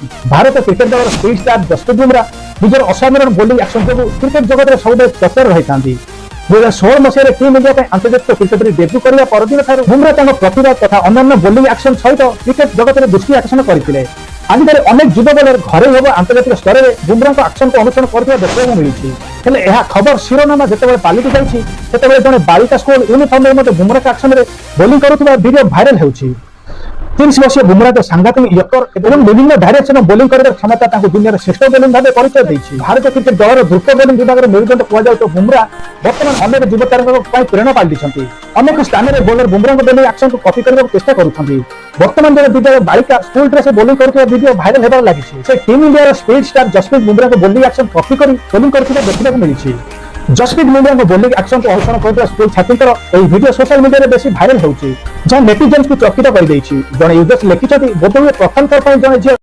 Bharat cricket दल speed star Jasprit Bumrah निजर असाधारण बोलिंग एक्शन जो क्रिकेट जगत में सब चर्चा रही था 2016 मसीह टीम इंडिया आंतर्जातिक क्रिकेट में डेब्यू करने परदिन ठार बुमरा प्रतिभा तथा अन्य बोलिंग एक्शन सहित क्रिकेट जगत में दृष्टि आकर्षण करते आजिकल अनेक युवा बलर घरे हम आंतर्जातिक स्तर में बुमरा एक्शन को अनुसरण करने देखा मिली हेले यह खबर शिरोनामा जिते पालिटी जाते जड़े बालिका स्कूल यूनिफर्म में बुमरा एक्शन में बोलिंग करुवा वीडियो भाइराल होती 30 वर्षीय बुमरा तो सांघातिक यकर एवं विभिन्न डायरेक्शन बोलिंग कर क्षमता दुनिया श्रेष्ठ बोलिंग भाव परिचय देती भारत क्रिकेट दलर द्रुत बोलिंग विभाग में मेरुदंड कहुए तो बुमरा बर्तमान अनेक युव तारों प्रेरणा पालटि अनेक स्थान में बोलर बुमरा बोलिंग एक्शन को कॉपी करने चेष्टा करुँच बर्तमान जो विद्यालय बालिका स्कूल ड्रेस बोलिंग कर वीडियो भाइराल होगा लगी से team India speed star Jasprit Bumrah bowling action copy कर बोलिंग कर देखा मिली जसप्रीत बुमरा बोलिंग एक्शन को अनुसरण कर स्कूल छात्री वीडियो सोशल मीडिया में बेसी भाइराल होती जहाँ नेटिजन्स को चकित कर जड़े यूजर्स लिखिं बोधहुए प्रथम थर जड़े